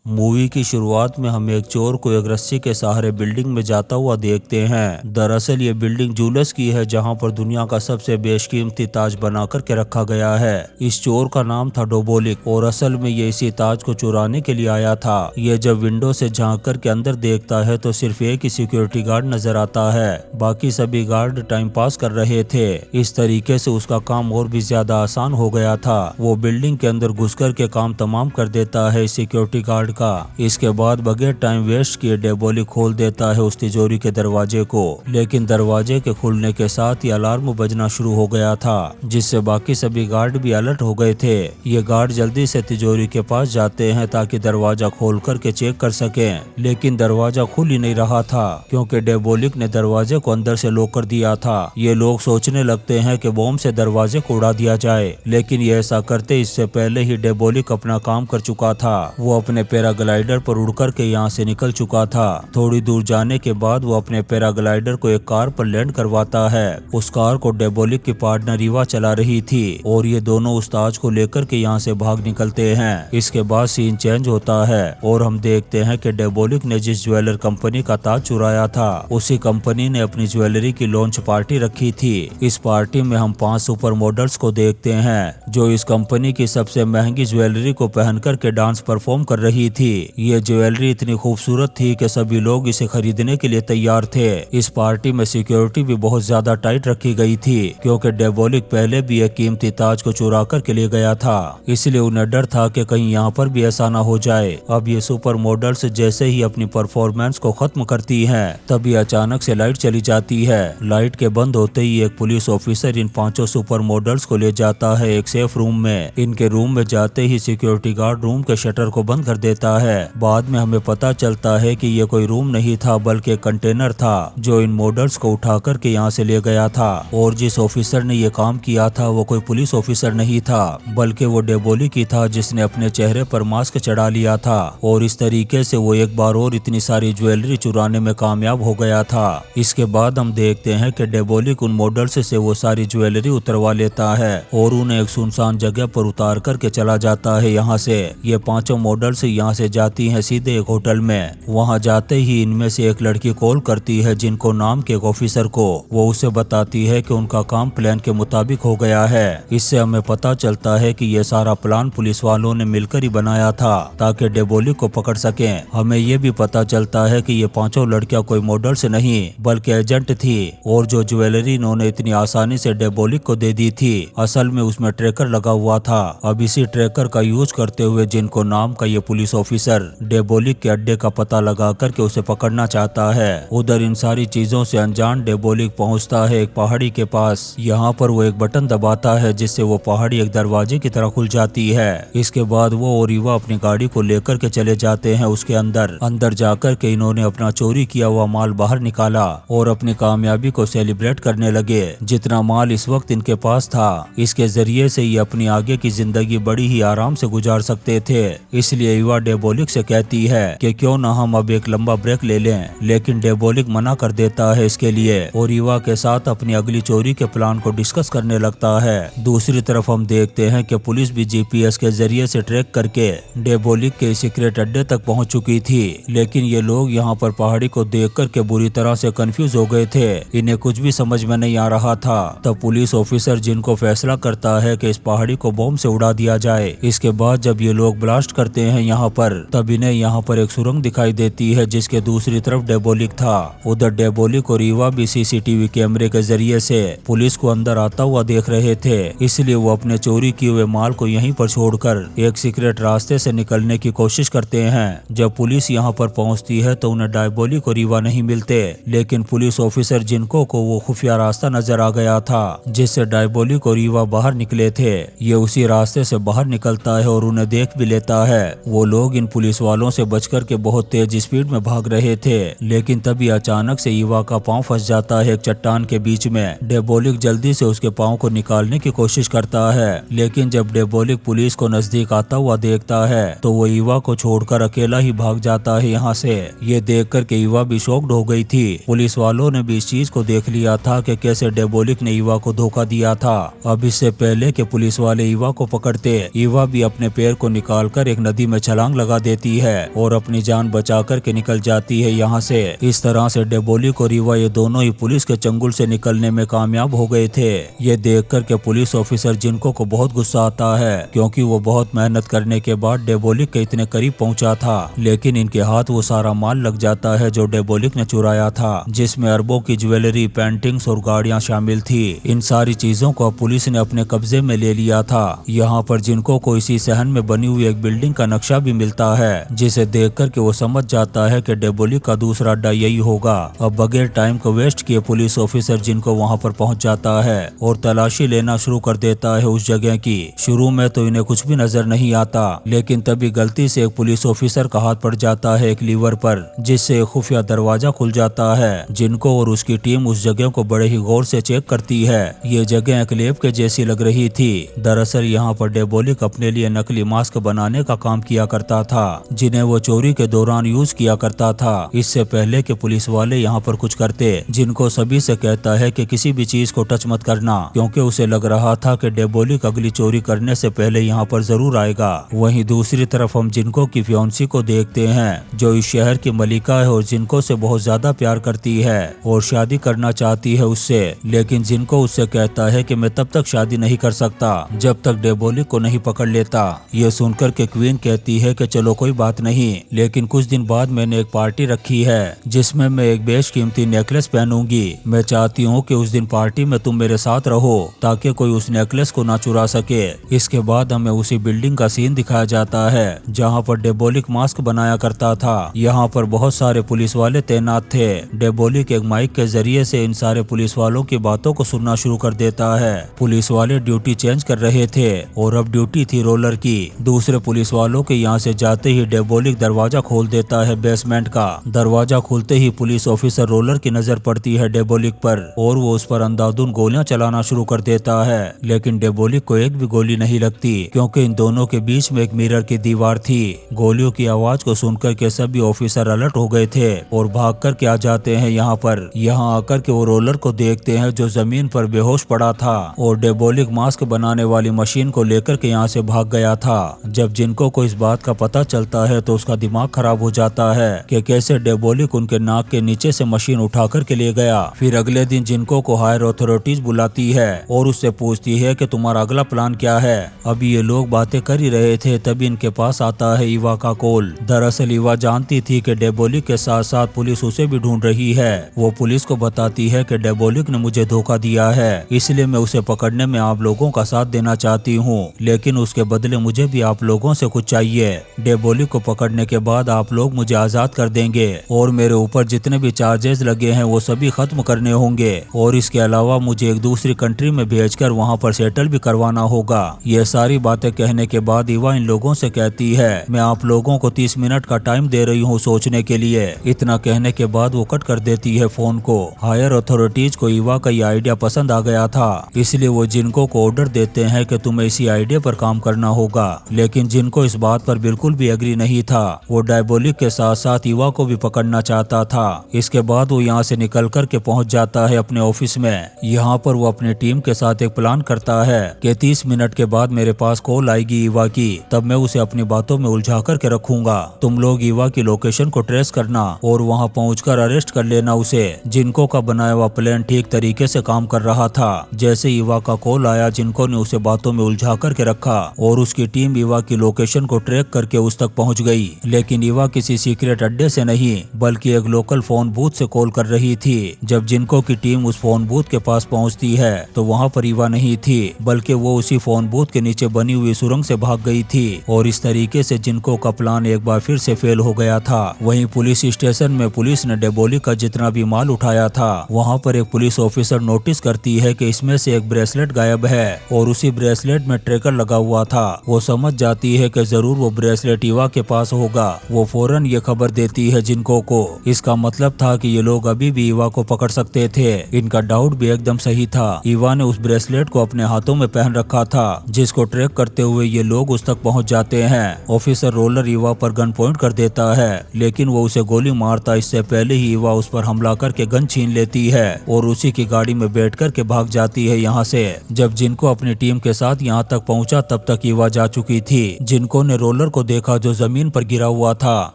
Movie की शुरुआत में हम एक चोर को एक रस्सी के सहारे बिल्डिंग में जाता हुआ देखते हैं। दरअसल ये बिल्डिंग जूलस की है, जहां पर दुनिया का सबसे बेशकीमती ताज बना करके रखा गया है। इस चोर का नाम था डोबोलिक और असल में ये इसी ताज को चुराने के लिए आया था। ये जब विंडो से झांक कर के अंदर देखता है तो सिर्फ एक ही सिक्योरिटी गार्ड नजर आता है, बाकी सभी गार्ड टाइम पास कर रहे थे। इस तरीके से उसका काम और भी ज्यादा आसान हो गया था। वो बिल्डिंग के अंदर घुस कर के काम तमाम कर देता है सिक्योरिटी गार्ड का। इसके बाद बगैर टाइम वेस्ट किए डोबोलिक खोल देता है उस तिजोरी के दरवाजे को, लेकिन दरवाजे के खुलने के साथ ही अलार्म बजना शुरू हो गया था, जिससे बाकी सभी गार्ड भी अलर्ट हो गए थे। ये गार्ड जल्दी से तिजोरी के पास जाते हैं ताकि दरवाजा खोल कर के चेक कर सकें, लेकिन दरवाजा खुल ही नहीं रहा था क्योंकि डोबोलिक ने दरवाजे को अंदर से लॉक कर दिया था। ये लोग सोचने लगते हैं कि बॉम्ब से दरवाजे को उड़ा दिया जाए, लेकिन ये ऐसा करते इससे पहले ही डोबोलिक अपना काम कर चुका था। वो अपने पैराग्लाइडर पर उड़कर के यहाँ से निकल चुका था। थोड़ी दूर जाने के बाद वो अपने पैराग्लाइडर को एक कार पर लैंड करवाता है। उस कार को डोबोलिक की पार्टनर ईवा चला रही थी और ये दोनों उस ताज को लेकर के यहाँ से भाग निकलते हैं। इसके बाद सीन चेंज होता है और हम देखते हैं कि डोबोलिक ने जिस ज्वेलर कंपनी का ताज चुराया था, उसी कंपनी ने अपनी ज्वेलरी की लॉन्च पार्टी रखी थी। इस पार्टी में हम 5 सुपर मॉडल्स को देखते हैं जो इस कंपनी की सबसे महंगी ज्वेलरी को पहन करके डांस परफॉर्म कर रही थी। ये ज्वेलरी इतनी खूबसूरत थी कि सभी लोग इसे खरीदने के लिए तैयार थे। इस पार्टी में सिक्योरिटी भी बहुत ज्यादा टाइट रखी गई थी क्योंकि डोबोलिक पहले भी एक कीमती ताज को चुरा कर के ले गया था, इसलिए उन्हें डर था कि कहीं यहाँ पर भी ऐसा ना हो जाए। अब ये सुपर मॉडल्स जैसे ही अपनी परफॉर्मेंस को खत्म करती हैं, तभी अचानक से लाइट चली जाती है। लाइट के बंद होते ही एक police officer in 5 super models को ले जाता है एक सेफ रूम में। इनके रूम में जाते ही सिक्योरिटी गार्ड रूम के शटर को बंद कर देता है। बाद में हमें पता चलता है कि ये कोई रूम नहीं था बल्कि एक कंटेनर था जो इन मॉडल्स को उठा कर के यहाँ से ले गया था। और जिस ऑफिसर ने ये काम किया था वो कोई पुलिस ऑफिसर नहीं था बल्कि वो डोबोलिक ही था, जिसने अपने चेहरे पर मास्क चढ़ा लिया था और इस तरीके से वो एक बार और इतनी सारी ज्वेलरी चुराने में कामयाब हो गया था। इसके बाद हम देखते हैं कि डोबोलिक उन मॉडल्स से वो सारी ज्वेलरी उतरवा लेता है और उन्हें एक सुनसान जगह पर उतार करके चला जाता है। यहाँ से ये 5 मॉडल्स यहाँ से जाती हैं सीधे एक होटल में। वहां जाते ही इनमें से एक लड़की कॉल करती है जिनको नाम के एक ऑफिसर को। वो उसे बताती है कि उनका काम प्लान के मुताबिक हो गया है। इससे हमें पता चलता है कि ये सारा प्लान पुलिस वालों ने मिलकर ही बनाया था ताकि डोबोलिक को पकड़ सकें। हमें ये भी पता चलता है कि ये 5 लड़कियां कोई मॉडल से नहीं बल्कि एजेंट थी और जो ज्वेलरी इन्होंने इतनी आसानी से डोबोलिक को दे दी थी, असल में उसमें ट्रैकर लगा हुआ था। अब इसी ट्रैकर का यूज करते हुए जिनको नाम का ये पुलिस ऑफिसर डोबोलिक के अड्डे का पता लगा करके उसे पकड़ना चाहता है। उधर इन सारी चीजों से अनजान डोबोलिक पहुंचता है एक पहाड़ी के पास। यहाँ पर वो एक बटन दबाता है जिससे वो पहाड़ी एक दरवाजे की तरह खुल जाती है। इसके बाद वो और ईवा अपनी गाड़ी को लेकर के चले जाते हैं उसके अंदर जाकर के इन्होंने अपना चोरी किया हुआ माल बाहर निकाला और अपनी कामयाबी को सेलिब्रेट करने लगे। जितना माल इस वक्त इनके पास था, इसके जरिए से ये अपनी आगे की जिंदगी बड़ी ही आराम से गुजार सकते थे। इसलिए ईवा डोबोलिक से कहती है कि क्यों ना हम अब एक लंबा ब्रेक ले लें, लेकिन डोबोलिक मना कर देता है इसके लिए और ईवा के साथ अपनी अगली चोरी के प्लान को डिस्कस करने लगता है। दूसरी तरफ हम देखते हैं कि पुलिस भी जीपीएस के जरिए से ट्रैक करके डोबोलिक के सीक्रेट अड्डे तक पहुंच चुकी थी, लेकिन ये लोग यहाँ पर पहाड़ी को देख कर के बुरी तरह से कंफ्यूज हो गए थे। इन्हें कुछ भी समझ में नहीं आ रहा था। तब पुलिस ऑफिसर जिनको फैसला करता है कि इस पहाड़ी को बॉम्ब से उड़ा दिया जाए। इसके बाद जब ये लोग ब्लास्ट करते हैं यहाँ पर, तब इन्हें यहाँ पर एक सुरंग दिखाई देती है जिसके दूसरी तरफ डोबोलिक था। उधर डोबोलिक और ईवा भी सीसीटीवी कैमरे के जरिए से पुलिस को अंदर आता हुआ देख रहे थे, इसलिए वो अपने चोरी किए हुए माल को यहीं पर छोड़कर एक सीक्रेट रास्ते से निकलने की कोशिश करते हैं। जब पुलिस यहाँ पर पहुँचती है तो उन्हें डोबोलिक और ईवा नहीं मिलते, लेकिन पुलिस ऑफिसर जिनको को वो खुफिया रास्ता नजर आ गया था जिससे डोबोलिक और ईवा बाहर निकले थे, ये उसी रास्ते से बाहर निकलता है और उन्हें देख भी लेता है। वो लोग इन पुलिस वालों से बचकर के बहुत तेज स्पीड में भाग रहे थे, लेकिन तभी अचानक से ईवा का पांव फंस जाता है एक चट्टान के बीच में। डोबोलिक जल्दी से उसके पांव को निकालने की कोशिश करता है, लेकिन जब डोबोलिक पुलिस को नजदीक आता हुआ देखता है तो वो ईवा को छोड़कर अकेला ही भाग जाता है यहाँ से। ये देख कर के ईवा भी शॉक्ड हो गई थी। पुलिस वालों ने भी इस चीज को देख लिया था कि कैसे डोबोलिक ने ईवा को धोखा दिया था। अब इससे पहले कि पुलिस वाले ईवा को पकड़ते, ईवा भी अपने पैर को निकालकर एक नदी में छलांग छलांग लगा देती है और अपनी जान बचा कर के निकल जाती है यहाँ से। इस तरह से डेबोलिक और ईवा ये दोनों ही पुलिस के चंगुल से निकलने में कामयाब हो गए थे। ये देख कर के पुलिस ऑफिसर जिनको को बहुत गुस्सा आता है, क्योंकि वो बहुत मेहनत करने के बाद डेबोलिक के इतने करीब पहुंचा था, लेकिन इनके हाथ वो सारा माल लग जाता है जो डेबोलिक ने चुराया था, जिसमें अरबों की ज्वेलरी, पेंटिंग्स और गाड़ियां शामिल थी। इन सारी चीजों को पुलिस ने अपने कब्जे में ले लिया था। यहाँ पर जिनको को इसी सहन में बनी हुई एक बिल्डिंग का नक्शा भी मिलता है, जिसे देख कर के वो समझ जाता है कि डेबोलिक का दूसरा अड्डा यही होगा। अब बगैर टाइम को वेस्ट किए पुलिस ऑफिसर जिनको वहाँ पर पहुँच जाता है और तलाशी लेना शुरू कर देता है उस जगह की। शुरू में तो इन्हें कुछ भी नजर नहीं आता, लेकिन तभी गलती से एक पुलिस ऑफिसर का हाथ पड़ जाता है एक लीवर पर, जिससे एक खुफिया दरवाजा खुल जाता है। जिनको और उसकी टीम उस जगह को बड़े ही गौर से चेक करती है। ये जगह एक लैब के जैसी लग रही थी। दरअसल यहाँ पर डेबोलिक अपने लिए नकली मास्क बनाने का काम किया करता था, जिन्हें वो चोरी के दौरान यूज किया करता था, इससे पहले कि पुलिस वाले यहाँ पर कुछ करते। जिनको सभी से कहता है कि किसी भी चीज को टच मत करना, क्योंकि उसे लग रहा था कि डेबोलिक अगली चोरी करने से पहले यहाँ पर जरूर आएगा। वहीं दूसरी तरफ हम जिनको की फियोंसी को देखते हैं, जो इस शहर की मलिका है और जिनको से बहुत ज्यादा प्यार करती है और शादी करना चाहती है उससे, लेकिन जिनको उससे कहता है कि मैं तब तक शादी नहीं कर सकता जब तक डेबोलिक को नहीं पकड़ लेता। ये सुनकर के क्वीन कहती है कि चलो कोई बात नहीं, लेकिन कुछ दिन बाद मैंने एक पार्टी रखी है जिसमें मैं एक बेशकीमती नेकलेस पहनूंगी। मैं चाहती हूँ कि उस दिन पार्टी में तुम मेरे साथ रहो ताकि कोई उस नेकलेस को ना चुरा सके। इसके बाद हमें उसी बिल्डिंग का सीन दिखाया जाता है जहाँ पर डेबोलिक मास्क बनाया करता था। यहाँ पर बहुत सारे पुलिस वाले तैनात थे। डेबोलिक एक माइक के जरिए से इन सारे पुलिस वालों की बातों को सुनना शुरू कर देता है। पुलिस वाले ड्यूटी चेंज कर रहे थे और अब ड्यूटी थी रोलर की। दूसरे पुलिस वालों के यहाँ से जाते ही डेबोलिक दरवाजा खोल देता है बेसमेंट का। दरवाजा खुलते ही पुलिस ऑफिसर रोलर की नजर पड़ती है डेबोलिक पर और वो उस पर अंधाधुंध गोलियां चलाना शुरू कर देता है, लेकिन डेबोलिक को एक भी गोली नहीं लगती, क्योंकि इन दोनों के बीच में एक मिरर की दीवार थी। गोलियों की आवाज को सुनकर के सभी ऑफिसर अलर्ट हो गए थे और भाग कर के आ जाते हैं यहाँ पर। यहाँ आकर के वो रोलर को देखते हैं जो जमीन पर बेहोश पड़ा था और डेबोलिक मास्क बनाने वाली मशीन को लेकर के यहाँ से भाग गया था। जब जिनको को इस बात का पता चलता है तो उसका दिमाग खराब हो जाता है कि कैसे डेबोलिक उनके नाक के नीचे से मशीन उठा कर के ले गया। फिर अगले दिन जिनको को हायर अथॉरिटीज बुलाती है और उससे पूछती है कि तुम्हारा अगला प्लान क्या है। अभी ये लोग बातें कर ही रहे थे तभी इनके पास आता है ईवा का कॉल। दरअसल ईवा जानती थी कि डेबोलिक के साथ साथ पुलिस उसे भी ढूंढ रही है। वो पुलिस को बताती है कि डेबोलिक ने मुझे धोखा दिया है, इसलिए मैं उसे पकड़ने में आप लोगों का साथ देना चाहती हूँ, लेकिन उसके बदले मुझे भी आप लोगों से कुछ चाहिए। डेबोलिक को पकड़ने के बाद आप लोग मुझे आजाद कर देंगे और मेरे ऊपर जितने भी चार्जेस लगे हैं वो सभी खत्म करने होंगे, और इसके अलावा मुझे एक दूसरी कंट्री में भेजकर वहाँ पर सेटल भी करवाना होगा। ये सारी बातें कहने के बाद ईवा इन लोगों से कहती है मैं आप लोगों को 30 मिनट का टाइम दे रही हूँ सोचने के लिए। इतना कहने के बाद वो कट कर देती है फोन को। हायर अथॉरिटीज को ईवा का ये आइडिया पसंद आ गया था, इसलिए वो जिनको को ऑर्डर देते हैं कि तुम्हें इसी आइडिया पर काम करना होगा, लेकिन जिनको इस बात पर बिल्कुल भी एग्री नहीं था। वो डेबोलिक के साथ साथ ईवा को भी पकड़ना चाहता था। इसके बाद वो यहाँ से निकल कर के पहुँच जाता है अपने ऑफिस में। यहाँ पर वो अपनी टीम के साथ एक प्लान करता है कि 30 मिनट के बाद मेरे पास कॉल आएगी ईवा की, तब मैं उसे अपनी बातों में उलझा कर के रखूंगा। तुम लोग ईवा की लोकेशन को ट्रेस करना और वहाँ पहुंचकर अरेस्ट कर लेना उसे। जिनको का बनाया हुआ प्लान ठीक तरीके से काम कर रहा था। जैसे ईवा का कॉल आया जिनको ने उसे बातों में उलझा कर के रखा और उसकी टीम ईवा की लोकेशन को ट्रैक करके उस तक पहुंच गई। लेकिन ईवा किसी सीक्रेट अड्डे से नहीं बल्कि एक लोकल फोन बूथ से कॉल कर रही थी। जब जिनको की टीम उस फोन बूथ के पास पहुंचती है तो वहां पर ईवा नहीं थी, बल्कि वो उसी फोन बूथ के नीचे बनी हुई सुरंग से भाग गई थी। और इस तरीके से जिनको का प्लान एक बार फिर से फेल हो गया था। वहीं पुलिस स्टेशन में पुलिस ने डेबोलिक का जितना भी माल उठाया था वहाँ पर एक पुलिस ऑफिसर नोटिस करती है कि इसमें से एक ब्रेसलेट गायब है और उसी ब्रेसलेट में ट्रैकर लगा हुआ था। वो समझ जाती है कि जरूर वो ब्रेसलेट ईवा के पास होगा। वो फौरन ये खबर देती है जिनको को। इसका मतलब था कि ये लोग अभी भी ईवा को पकड़ सकते थे। इनका डाउट भी एकदम सही था। ईवा ने उस ब्रेसलेट को अपने हाथों में पहन रखा था, जिसको ट्रैक करते हुए ये लोग उस तक पहुंच जाते हैं। ऑफिसर रोलर ईवा पर गन पॉइंट कर देता है, लेकिन वो उसे गोली मारता इससे पहले ही ईवा उस पर हमला करके गन छीन लेती है और उसी की गाड़ी में बैठ कर के भाग जाती है यहाँ से। जब जिनको अपनी टीम के साथ यहाँ तक पहुँचा तब तक ईवा जा चुकी थी। जिनको ने रोलर को को देखा जो जमीन पर गिरा हुआ था,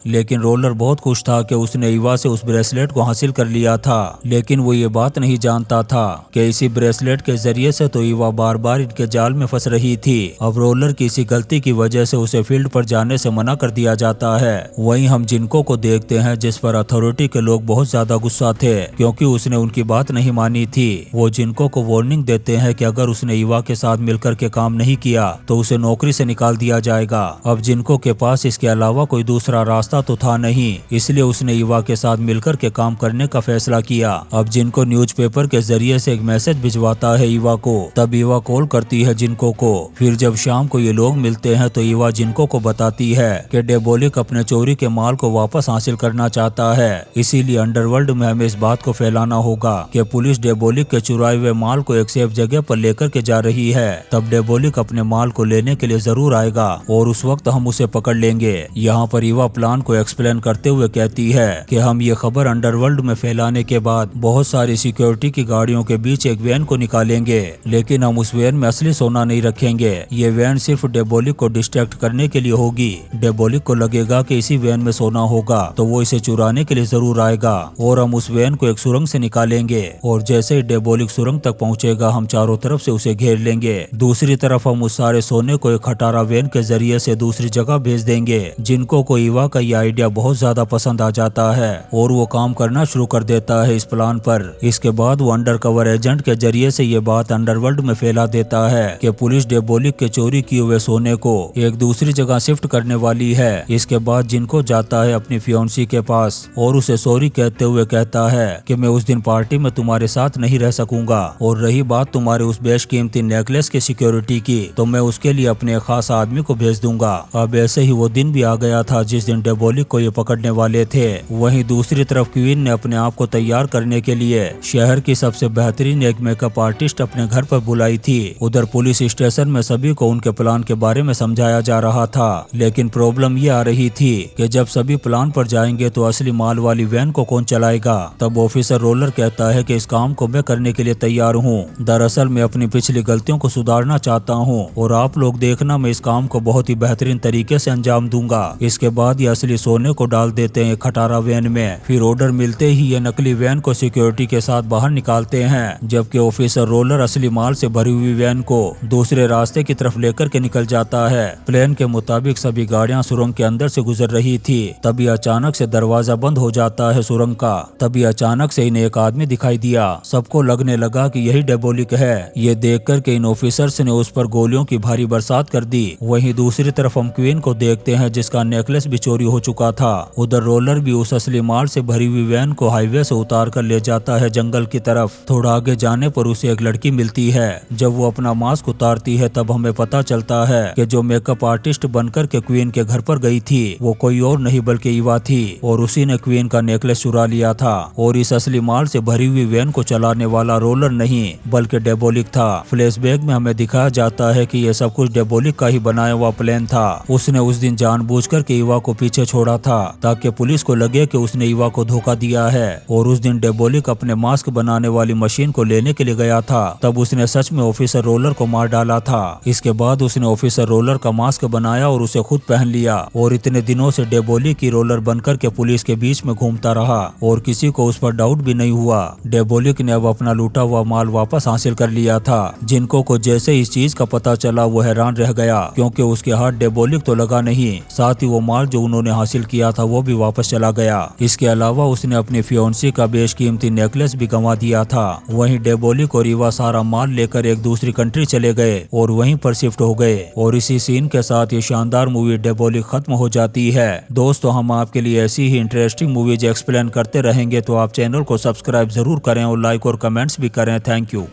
लेकिन रोलर बहुत खुश था कि उसने ईवा से उस ब्रेसलेट को हासिल कर लिया था। लेकिन वो ये बात नहीं जानता था कि इसी ब्रेसलेट के जरिए से तो ईवा बार बार इनके जाल में फंस रही थी। अब रोलर की इसी गलती की वजह से उसे फील्ड पर जाने से मना कर दिया जाता है। वहीं हम जिनको को देखते हैं जिस पर अथॉरिटी के लोग बहुत ज्यादा गुस्सा थे क्योंकि उसने उनकी बात नहीं मानी थी। वो जिनको को वार्निंग देते हैं कि अगर उसने ईवा के साथ मिलकर के काम नहीं किया तो उसे नौकरी से निकाल दिया जाएगा। अब जिनको के पास इसके अलावा कोई दूसरा रास्ता तो था नहीं, इसलिए उसने ईवा के साथ मिलकर के काम करने का फैसला किया। अब जिनको न्यूज़पेपर के जरिए से एक मैसेज भिजवाता है ईवा को, तब ईवा कॉल करती है जिनको को। फिर जब शाम को ये लोग मिलते हैं तो ईवा जिनको को बताती है कि डेबोलिक अपने चोरी के माल को वापस हासिल करना चाहता है, इसीलिए अंडरवर्ल्ड में हमें इस बात को फैलाना होगा कि पुलिस डेबोलिक के चुराए हुए माल को एक सेफ जगह पर लेकर के जा रही है। तब डेबोलिक अपने माल को लेने के लिए जरूर आएगा और उस वक्त हम उसे पकड़ लेंगे। यहाँ पर ईवा प्लान को एक्सप्लेन करते हुए कहती है कि हम ये खबर अंडरवर्ल्ड में फैलाने के बाद बहुत सारी सिक्योरिटी की गाड़ियों के बीच एक वैन को निकालेंगे, लेकिन हम उस वैन में असली सोना नहीं रखेंगे। ये वैन सिर्फ डेबोलिक को डिस्ट्रैक्ट करने के लिए होगी। डेबोलिक को लगेगा कि इसी वैन में सोना होगा तो वो इसे चुराने के लिए जरूर आएगा और हम उस वैन को एक सुरंग से निकालेंगे और जैसे ही डेबोलिक सुरंग तक पहुंचेगा हम चारों तरफ से उसे घेर लेंगे। दूसरी तरफ हम उस सारे सोने को एक खटारा वैन के जरिए से दूसरी जगह भेज देंगे। जिनको को ईवा का ये आइडिया बहुत ज्यादा पसंद आ जाता है और वो काम करना शुरू कर देता है इस प्लान पर। इसके बाद वो अंडर कवर एजेंट के जरिए से ये बात अंडरवर्ल्ड में फैला देता है कि पुलिस डेबोलिक के चोरी किए हुए सोने को एक दूसरी जगह शिफ्ट करने वाली है। इसके बाद जिनको जाता है अपनी फियोन्सी के पास और उसे सॉरी कहते हुए कहता है कि मैं उस दिन पार्टी में तुम्हारे साथ नहीं रह सकूंगा, और रही बात तुम्हारे उस बेशकीमती नेकलेस की सिक्योरिटी की तो मैं उसके लिए अपने खास आदमी को भेज दूंगा। अब ऐसे ही वो दिन भी आ गया था जिस दिन डेबोलिक को ये पकड़ने वाले थे। वहीं दूसरी तरफ क्वीन ने अपने आप को तैयार करने के लिए शहर की सबसे बेहतरीन एक मेकअप आर्टिस्ट अपने घर पर बुलाई थी। उधर पुलिस स्टेशन में सभी को उनके प्लान के बारे में समझाया जा रहा था, लेकिन प्रॉब्लम ये आ रही थी कि जब सभी प्लान पर जाएंगे तो असली माल वाली वैन को कौन चलाएगा। तब ऑफिसर रोलर कहता है कि इस काम को मैं करने के लिए तैयार हूँ। दरअसल मैं अपनी पिछली गलतियों को सुधारना चाहता हूँ और आप लोग देखना मैं इस काम को बहुत ही बेहतरीन तरीके से अंजाम दूंगा। इसके बाद ये असली सोने को डाल देते हैं खटारा वैन में। फिर ऑर्डर मिलते ही ये नकली वैन को सिक्योरिटी के साथ बाहर निकालते हैं, जबकि ऑफिसर रोलर असली माल से भरी हुई वैन को दूसरे रास्ते की तरफ लेकर के निकल जाता है। प्लान के मुताबिक सभी गाड़ियां सुरंग के अंदर से गुजर रही थी। तभी अचानक से दरवाजा बंद हो जाता है सुरंग का। तभी अचानक से इन्हें एक आदमी दिखाई दिया। सबको लगने लगा कि यही डेबोलिक है। ये देखकर के इन ऑफिसर्स ने उस पर गोलियों की भारी बरसात कर दी। वहीं दूसरी तरफ हम क्वीन को देखते हैं जिसका नेकलेस भी चोरी हो चुका था। उधर रोलर भी उस असली माल से भरी हुई वैन को हाईवे से उतार कर ले जाता है जंगल की तरफ। थोड़ा आगे जाने पर उसे एक लड़की मिलती है। जब वो अपना मास्क उतारती है तब हमें पता चलता है कि जो मेकअप आर्टिस्ट बनकर के क्वीन के घर पर गई थी वो कोई और नहीं बल्कि ईवा थी, और उसी ने क्वीन का नेकलेस चुरा लिया था। और इस असली माल से भरी हुई वैन को चलाने वाला रोलर नहीं बल्कि डेबोलिक था। फ्लैशबैक में हमें दिखाया जाता है कि यह सब कुछ डेबोलिक का ही बनाया हुआ प्लान था। उसने उस दिन जानबूझकर के ईवा को पीछे छोड़ा था ताकि पुलिस को लगे कि उसने ईवा को धोखा दिया है। और उस दिन डेबोलिक अपने मास्क बनाने वाली मशीन को लेने के लिए गया था, तब उसने सच में ऑफिसर रोलर को मार डाला था। इसके बाद उसने ऑफिसर रोलर का मास्क बनाया और उसे खुद पहन लिया, और इतने दिनों से डेबोलिक की रोलर बनकर के पुलिस के बीच में घूमता रहा और किसी को उस पर डाउट भी नहीं हुआ। डेबोलिक ने अब अपना लूटा हुआ माल वापस हासिल कर लिया था। जिनको को जैसे इस चीज का पता चला वो हैरान रह गया, क्योंकि उसके हाथ डेबोलिक तो लगा नहीं, साथ ही वो माल जो उन्होंने हासिल किया था वो भी वापस चला गया। इसके अलावा उसने अपनी फियोन्सी का बेशकीमती नेकलेस भी गंवा दिया था। वहीं डेबोलिक और ईवा सारा माल लेकर एक दूसरी कंट्री चले गए और वहीं पर शिफ्ट हो गए। और इसी सीन के साथ ये शानदार मूवी डेबोलिक खत्म हो जाती है। दोस्तों, हम आपके लिए ऐसी ही इंटरेस्टिंग मूवीज एक्सप्लेन करते रहेंगे, तो आप चैनल को सब्सक्राइब जरूर करें और लाइक और कमेंट्स भी करें। Thank you.